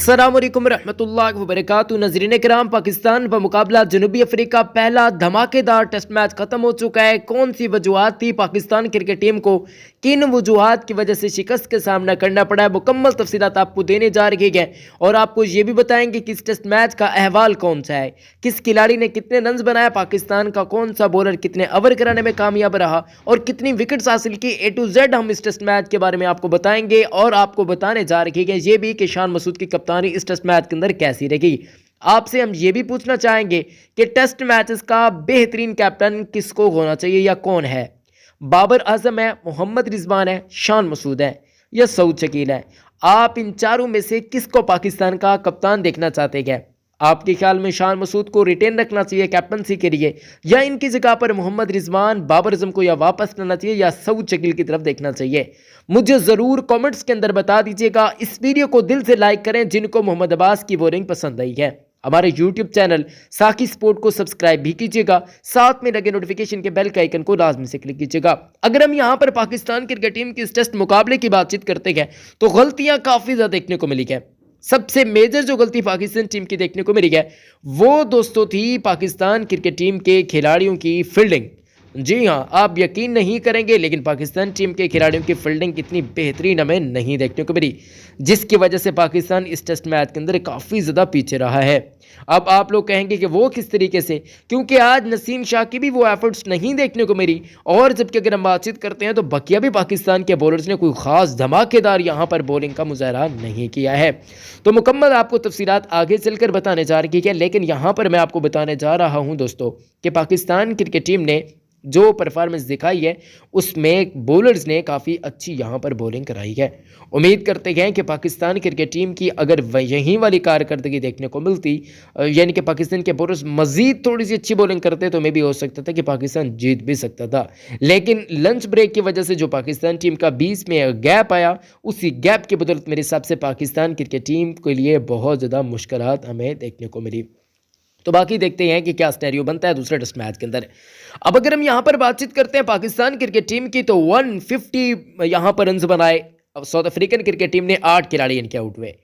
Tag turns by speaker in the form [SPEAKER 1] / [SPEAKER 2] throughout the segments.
[SPEAKER 1] अस्सलाम वालेकुम रहमतुल्लाहि व बरकातुहू। नज़रीन किराम, पाकिस्तान व मुकाबला जनूबी अफ्रीका पहला धमाकेदार टेस्ट मैच खत्म हो चुका है। कौन सी वजूहात थी पाकिस्तान क्रिकेट टीम को, किन वजूहात की वजह से शिकस्त का सामना करना पड़ा है, मुकम्मल तफसीलात आपको देने जा रही है। और आपको ये भी बताएंगे कि इस टेस्ट मैच का अहवाल कौन सा है, किस खिलाड़ी ने कितने रन बनाया, पाकिस्तान का कौन सा बॉलर कितने ओवर कराने में कामयाब रहा और कितनी विकेट्स हासिल की। ए टू जेड हम इस टेस्ट मैच के बारे में आपको बताएंगे और आपको बताने जा रही है ये भी कि शान मसूद की कप्तानी इस टेस्ट मैच के अंदर कैसी रहेगी। आपसे हम ये भी पूछना चाहेंगे कि टेस्ट मैचेस का बेहतरीन कैप्टन किसको होना चाहिए या कौन है। बाबर आजम है, मोहम्मद रिजवान है, शान मसूद है या सऊद शकील है। आप इन चारों में से किसको पाकिस्तान का कप्तान देखना चाहते हैं? आपके ख्याल में शान मसूद को रिटेन रखना चाहिए कैप्टनसी के लिए, या इनकी जगह पर मोहम्मद रिजवान, बाबर आजम को या वापस लाना चाहिए या सऊद शकील की तरफ देखना चाहिए? मुझे ज़रूर कमेंट्स के अंदर बता दीजिएगा। इस वीडियो को दिल से लाइक करें जिनको मोहम्मद अब्बास की बॉलिंग पसंद आई है। हमारे YouTube चैनल साकी स्पोर्ट को सब्सक्राइब भी कीजिएगा, साथ में लगे नोटिफिकेशन के बेल के आइकन को लाजमी से क्लिक कीजिएगा। अगर हम यहाँ पर पाकिस्तान क्रिकेट टीम की इस टेस्ट मुकाबले की बातचीत करते हैं तो गलतियां काफ़ी ज़्यादा देखने को मिली है। सबसे मेजर जो गलती पाकिस्तान टीम की देखने को मिली है वो दोस्तों थी पाकिस्तान क्रिकेट टीम के खिलाड़ियों की फील्डिंग। जी हाँ, आप यकीन नहीं करेंगे लेकिन पाकिस्तान टीम के खिलाड़ियों की फील्डिंग कितनी बेहतरीन हमें नहीं देखने को मिली, जिसकी वजह से पाकिस्तान इस टेस्ट मैच के अंदर काफ़ी ज़्यादा पीछे रहा है। अब आप लोग कहेंगे कि वो किस तरीके से, क्योंकि आज नसीम शाह की भी वो एफर्ट्स नहीं देखने को मिली। और जबकि अगर हम बातचीत करते हैं तो बकिया भी पाकिस्तान के बॉलर्स ने कोई ख़ास धमाकेदार यहाँ पर बॉलिंग का मुजाहरा नहीं किया है। तो मुकम्मल आपको तफसीलात आगे चलकर बताने जा रही है, लेकिन यहाँ पर मैं आपको बताने जा रहा हूँ दोस्तों कि पाकिस्तान क्रिकेट टीम ने जो परफॉर्मेंस दिखाई है उसमें बॉलर्स ने काफ़ी अच्छी यहाँ पर बॉलिंग कराई है। उम्मीद करते हैं कि पाकिस्तान क्रिकेट टीम की अगर यहीं वाली कारकर्दगी देखने को मिलती, यानी कि पाकिस्तान के बॉलर्स मज़ीद थोड़ी सी अच्छी बॉलिंग करते तो मे भी हो सकता था कि पाकिस्तान जीत भी सकता था। लेकिन लंच ब्रेक की वजह से जो पाकिस्तान टीम का बीच में गैप आया, उसी गैप की बदौलत मेरे हिसाब से पाकिस्तान क्रिकेट टीम के लिए बहुत ज़्यादा मुश्किलात हमें देखने को मिली। तो बाकी देखते हैं कि क्या स्टेरियो बनता है दूसरे टेस्ट मैच के अंदर। अब अगर हम यहाँ पर बातचीत करते हैं पाकिस्तान क्रिकेट टीम की, तो 150 यहाँ पर रन बनाए। साउथ अफ्रीकन क्रिकेट टीम ने 8 खिलाड़ी इनके आउट हुए।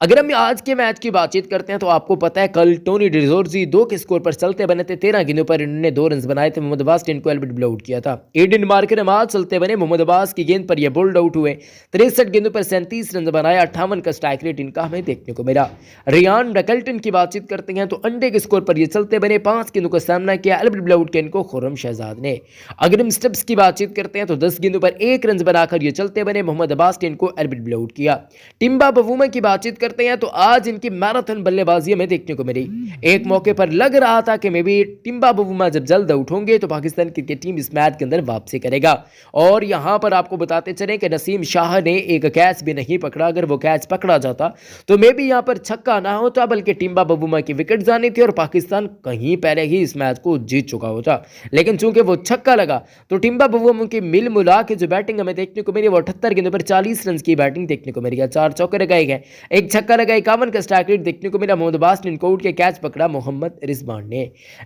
[SPEAKER 1] अगर हम आज के मैच की बातचीत करते हैं तो आपको पता है कल टोनी डिजोर्जी 2 के स्कोर पर चलते बने थे। 13 गेंदों पर इन्होंने 2 रन बनाए थे। मोहम्मद अब्बास ने इनको एल्बिट आउट किया था। एडन मार्कर आज चलते बने, मोहम्मद अब्बास की गेंद पर यह बोल्ड आउट हुए। 63 गेंदों पर 37 रन बनाया। 58 का स्ट्राइक रेट इनका हमें देखने को मिला। रियान रकल्टन की बातचीत करते हैं तो अंडे के स्कोर पर यह चलते बने। 5 गेंदों का सामना किया, एल्बिट आउट किया इनको खुर्रम शहजाद ने। अगर हम स्टेप्स की बातचीत करते हैं तो 10 गेंदों पर 1 रन बनाकर ये चलते बने। मोहम्मद अब्बास ने इनको एल्बिट आउट किया। टिम्बा बवूमा की बातचीत करते हैं तो आज इनकी मैराथन बल्लेबाजी हमें देखने को मिली। एक मौके पर लग रहा था कि मे भी टिम्बा बवूमा जब जल्द आउट होंगे तो पाकिस्तान क्रिकेट टीम इस मैच के अंदर वापसी करेगा। और यहां पर आपको बताते चलें कि नसीम शाह ने एक कैच भी नहीं पकड़ा। अगर वो कैच पकड़ा जाता तो मे भी यहां पर छक्का ना होता बल्कि टिम्बा बवूमा की विकेट जानी थी और पाकिस्तान कहीं पहले ही इस मैच को जीत चुका होता। लेकिन चूंकि वो छक्का लगा तो टिम्बा बवूमा की मिल मुला के जो बैटिंग हमें देखने को मिली वो 78 गेंदों पर 40 रन की बैटिंग देखने को मिली। 4 चौके लगाए गए, एक छक्का लगा, 51 स्ट्राइक रेट देखने को मिला। मोहम्मद अब्बास ने इनको आउट के कैच पकड़ा मोहम्मद रिजवान ने।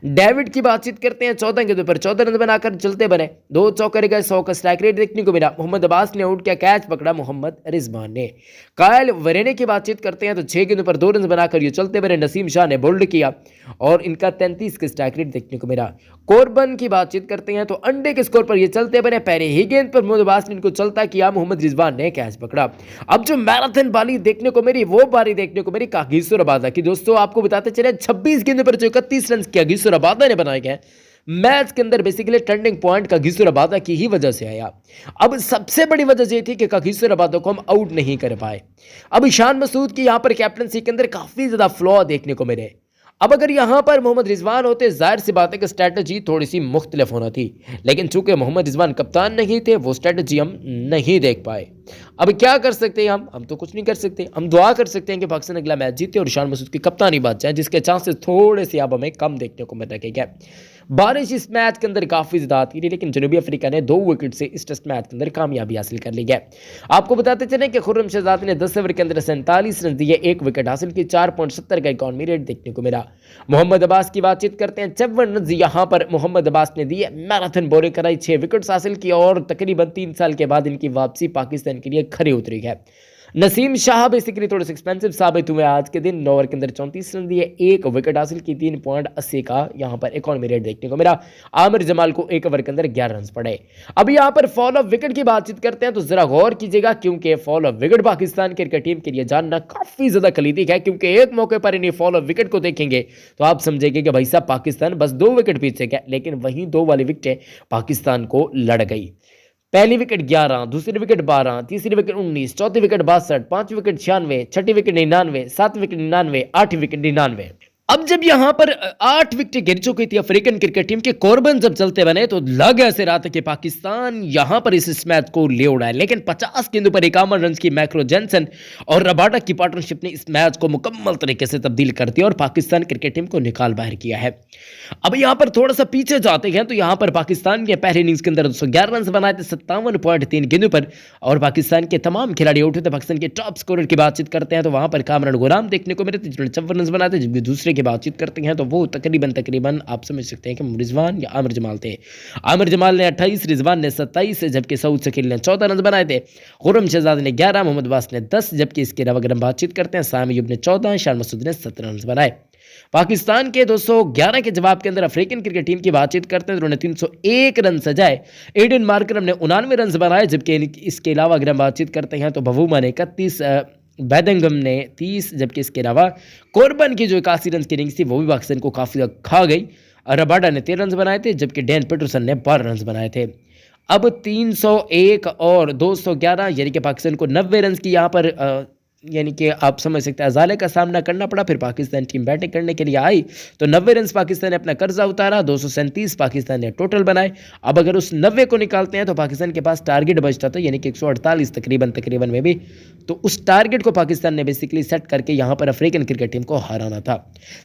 [SPEAKER 1] डेविड की बातचीत करते हैं, 14 गेंदों पर 14 रन बनाकर चलते बने। 2 चौके गए, 100 का स्ट्राइक रेट देखने को मिला। मोहम्मद अब्बास ने आउट किया, कैच पकड़ा मोहम्मद रिजवान ने। कायल वरेने की बातचीत करते हैं तो 6 गेंदों पर 2 रन बनाकर ये चलते बने। नसीम शाह ने बोल्ड किया और इनका 33 का स्ट्राइक रेट देखने को मिला। कोरबन की बातचीत करते हैं तो अंडे के स्कोर पर ये चलते बने। पहले ही गेंद पर मोहम्मद अब्बास ने इनको चलता किया, मोहम्मद रिजवान ने कैच पकड़ा। अब जो मैराथन बाली देखने को मिली वो बारी देखने को मिली कागिसो रबादा की। दोस्तों आपको बताते चले 26 गेंदों पर जो 31 रन किया कागिसो रबादा ने बनाए गए मैच के अंदर, basically turning point Kagiso Rabada की ही वजह से आया। अब सबसे बड़ी वजह यह थी कि कागिसो रबादा को हम आउट नहीं कर पाए। अब शान मसूद की यहां पर कैप्टनसी के अंदर काफी ज्यादा फ्लॉ देखने को मिले। अब अगर यहां पर मोहम्मद रिजवान होते जाहिर सी बात है कि स्ट्रैटेजी थोड़ी सी मुख्तलिफ होना थी, लेकिन चूंकि मोहम्मद रिजवान कप्तान नहीं थे वो स्ट्रैटेजी हम नहीं देख पाए। अब क्या कर सकते हैं हम तो कुछ नहीं कर सकते। हम दुआ कर सकते हैं कि पाकिस्तान अगला मैच जीते और शान मसूद की कप्तानी बात जाए, जिसके चांसेस थोड़े से अब हमें कम देखने को मिल रहे हैं। बारिश इस मैच के अंदर काफ़ी ज़्यादा आती रही, लेकिन जनूबी अफ्रीका ने 2 विकेट से इस टेस्ट मैच के अंदर कामयाबी हासिल कर ली है। आपको बताते चलें कि खुर्रम शहजाद ने 10 ओवर के अंदर 47 रन दिए, 1 विकेट हासिल की, 4.70 का इकॉनमी रेट देखने को मिला। मोहम्मद अब्बास की बातचीत करते हैं, 54 रन यहाँ पर मोहम्मद अब्बास ने दिए, मैराथन बॉलिंग कराई, 6 विकेट्स हासिल की और तकरीबन 3 साल के बाद इनकी वापसी पाकिस्तान के लिए खरी उतरी है। नसीम शाह बेसिकली थोड़े से एक्सपेंसिव साबित हुए आज के दिन। 9 ओवर के अंदर 34 रन दिए, 1 विकेट हासिल की, 3.80 का यहाँ पर इकॉनमी रेट देखने को मिला। आमिर जमाल को 1 ओवर के अंदर 11 रन पड़े। अब यहाँ पर फॉल ऑफ विकेट की बातचीत करते हैं तो जरा गौर कीजिएगा, क्योंकि fall of wicket Pakistan cricket team के लिए जानना काफी ज्यादा कलीदी है, क्योंकि एक मौके पर इन्हें फॉल ऑफ विकेट को देखेंगे तो आप समझेंगे कि भाई साहब पाकिस्तान बस 2 विकेट पीछे गया, लेकिन वहीं 2 वाली विकेटें पाकिस्तान को लड़ गई। पहली विकेट 11, दूसरी विकेट 12, तीसरी विकेट 19, चौथी विकेट 62, पांचवी विकेट 96, छठी विकेट 99, सातवीं विकेट 99, आठवीं विकेट 99। अब जब यहां पर 8 विकेट गिर चुकी थी अफ्रीकन क्रिकेट टीम के, कोरबन जब चलते बने तो लग ऐसे रहा था कि पाकिस्तान यहां पर इस मैच को ले उड़ाए, लेकिन 50 गेंदों पर 51 रन की मैक्रो जेनसन और रबाडा की पार्टनरशिप ने इस मैच को मुकम्मल तरीके से तब्दील कर दिया और पाकिस्तान क्रिकेट टीम को निकाल बाहर किया है। अब यहां पर थोड़ा सा पीछे जाते हैं तो यहां पर पाकिस्तान के पहले इनिंग्स के अंदर 211 रन बनाए थे 57.3 गेंदों पर, और पाकिस्तान के तमाम खिलाड़ी उठे थे। पाकिस्तान के टॉप स्कोरर की बातचीत करते हैं तो वहां पर कामरान गुलाम देखने को मिले थे जिन्होंने 54 रन बनाए थे, जबकि दूसरे की बातचीत करते हैं तो वो तकरीबन आप समझ सकते हैं कि रिजवान या आमिर जमाल थे। आमिर जमाल ने 28, रिजवान ने 27, जबकि सऊद शकील ने 14 रन बनाए थे। खुर्रम शहजाद ने 11, मोहम्मद अब्बास ने 10, जबकि इसके अलावा अगर हम बातचीत करते हैं सामी अयूब ने 14, शान मसूद ने 17 रन बनाए। पाकिस्तान के 211 के जवाब के अंदर अफ्रीकन क्रिकेट टीम की बातचीत करते हैं तो उन्होंने 301 रन सजाए। एडन मार्करम ने 99 रन बनाए, जबकि इसके अलावा अगर हम बातचीत करते हैं तो बवूमा ने 31, बैदंगम ने 30, जबकि इसके अलावा कोरबन की जो 81 रन की इनिंग्स थी वो भी पाकिस्तान को काफ़ी खा गई। रबाडा ने 13 रन बनाए थे, जबकि डैन पीटरसन ने 12 रन बनाए थे। अब 301 और 211 यानी कि पाकिस्तान को 90 रन की यहाँ पर यानी कि आप समझ सकते हैं अजाले का सामना करना पड़ा। फिर पाकिस्तान टीम बैटिंग करने के लिए आई तो 90 रन पाकिस्तान ने अपना कर्जा उतारा, 237 पाकिस्तान ने टोटल बनाए। अब अगर उस 90 को निकालते हैं तो पाकिस्तान के पास टारगेट बचता था यानी कि 148 तकरीबन में भी, तो उस टारगेट को पाकिस्तान ने बेसिकली सेट करके यहाँ पर अफ्रीकन क्रिकेट टीम को हराना था।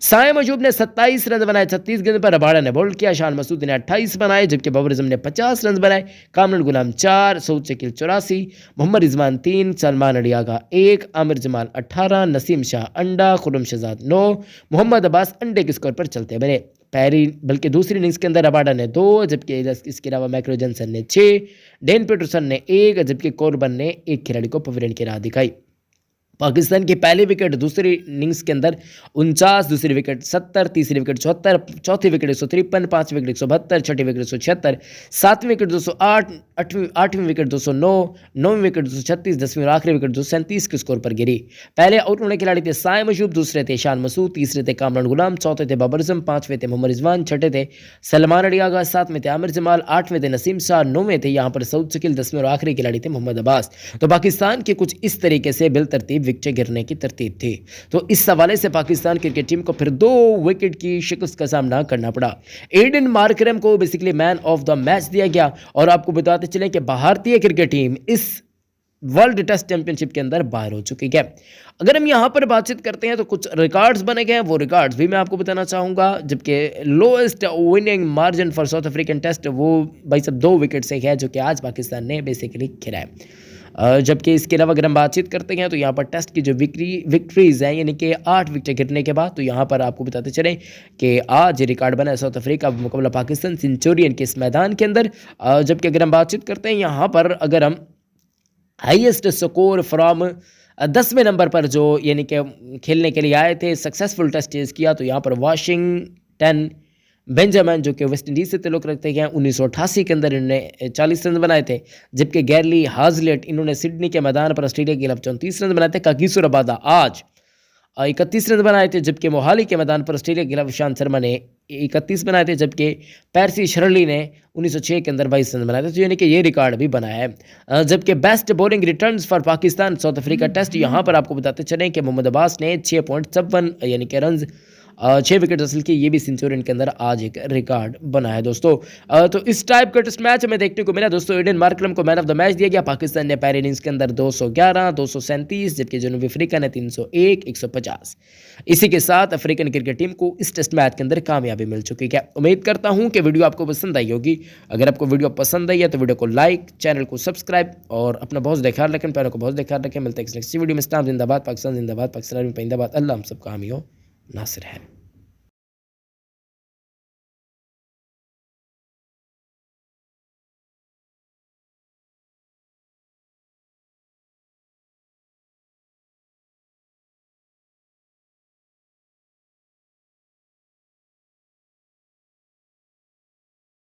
[SPEAKER 1] साइम अयूब ने 27 रन बनाए 36 गेंद पर, रबाडा ने बोल्ड किया, शान मसूद ने 28 बनाए, जबकि बाबर आजम ने 50 रन बनाए, कामरुल गुलाम 4, सऊद शकील 84, मोहम्मद रिजवान 3, सलमान अलियागा 1, आमिर जमाल 18, नसीम शाह अंडा, खुर्रम शहजाद 9, मोहम्मद अब्बास अंडे के स्कोर पर चलते बने। बल्कि दूसरी इनिंग्स के अंदर रबाडा ने 2, जबकि इसके अलावा मैक्रो जेनसन ने 6, डेन पीटरसन ने 1, जबकि कोरबन ने 1 खिलाड़ी को पवेलियन की राह दिखाई। पाकिस्तान की पहली विकेट दूसरी इनिंग्स के अंदर 49, दूसरी विकेट 70, तीसरी विकेट 74, चौथी विकेट 153, पांचवी विकेट 172, छठी विकेट 176, सातवीं विकेट 208, आठवीं विकेट 209, नौवीं विकेट 236, 10वीं और आखिरी विकेट 237 के स्कोर पर गिरी। पहले आउट होने खिलाड़ी थे साइम अयूब, दूसरे थे शान मसूद, तीसरे थे कामरान गुलाम, चौथे थे बाबर आजम, पांचवें थे मोहम्मद रिजवान, छठे थे सलमान अलियागा, सातवें थे आमिर जमाल, आठवें थे नसीम शाह, नौवें थे यहाँ पर सऊद शकील, 10वें और आखिरी खिलाड़ी थे मोहम्मद अब्बास। तो पाकिस्तान के कुछ इस तरीके से बिलतरतीब विकेटें गिरने की तरतीब थी। तो इस हवाले से पाकिस्तान क्रिकेट टीम को फिर 2 विकेट की शिकस्त का सामना करना पड़ा। एडन मार्करम को basically man of the match दिया गया। और आपको बताते चलें कि भारतीय क्रिकेट टीम इस वर्ल्ड टेस्ट चैंपियनशिप के अंदर बाहर हो चुकी है। अगर हम यहाँ पर बातचीत करते हैं तो कुछ रिकॉर्ड्स बने गए हैं, वो रिकॉर्ड्स भी मैं आपको बताना चाहूँगा। जबकि lowest winning margin for South African test वो भाई सब 2 विकेट से है, जो कि आज पाकिस्तान ने बेसिकली खिलाया। जबकि इसके अलावा अगर हम बातचीत करते हैं तो यहाँ पर टेस्ट की जो विक्ट्रीज हैं यानी कि 8 विकेट गिरने के बाद, तो यहाँ पर आपको बताते चलें कि आज रिकॉर्ड बना है साउथ अफ्रीका मुकाबला पाकिस्तान सेंचुरियन के इस मैदान के अंदर। जबकि अगर हम बातचीत करते हैं यहाँ पर अगर हम हाईएस्ट स्कोर फ्रॉम 10वें नंबर पर जो यानी कि खेलने के लिए आए थे, सक्सेसफुल टेस्ट चेज किया, तो यहाँ पर वाशिंगटन बेंजामिन जो कि वेस्ट इंडीज़ से ताल्लुक़ रखते हैं 1988 के अंदर इन्होंने 40 रन बनाए थे। जबकि गैरली हाजलेट इन्होंने सिडनी के मैदान पर ऑस्ट्रेलिया के खिलाफ 34 रन बनाए थे। कागिसो रबादा आज 31 रन बनाए थे, जबकि मोहाली के मैदान पर ऑस्ट्रेलिया के खिलाफ ईशान शर्मा ने 31 बनाए थे, जबकि पैरसी शर्ली ने 1906 के अंदर 22 रन बनाए थे। तो यानी कि ये रिकॉर्ड भी बनाया है। जबकि best bowling returns for Pakistan South Africa test, यहाँ पर आपको बताते चलें कि मोहम्मद अब्बास ने 6.57 यानी कि रन 6 विकेट हासिल की। ये भी सेंचुरियन के अंदर आज एक रिकॉर्ड बना है दोस्तों। तो इस टाइप का टेस्ट मैच हमें देखने को मिला दोस्तों। एडन मार्करम को मैन ऑफ द मैच दिया गया। पाकिस्तान ने पहले इनिंग्स के अंदर 211, 237, जबकि जनूबी अफ्रीका ने 301, 150। इसी के साथ अफ्रीकन क्रिकेट टीम को इस टेस्ट मैच के अंदर कामयाबी मिल चुकी है। उम्मीद करता हूं कि वीडियो आपको पसंद आई होगी। अगर आपको वीडियो पसंद आई है तो वीडियो को लाइक, चैनल को सब्सक्राइब और अपना बहुत ख्याल रखें, पैरों को बहुत ख्याल रखें। मिलते हैं नेक्स्ट वीडियो में। इस्लाम जिंदाबाद, पाकिस्तान जिंदाबाद, पाकिस्तान जिंदाबाद। अल्लाह हम सबका हामी हो नासिर है।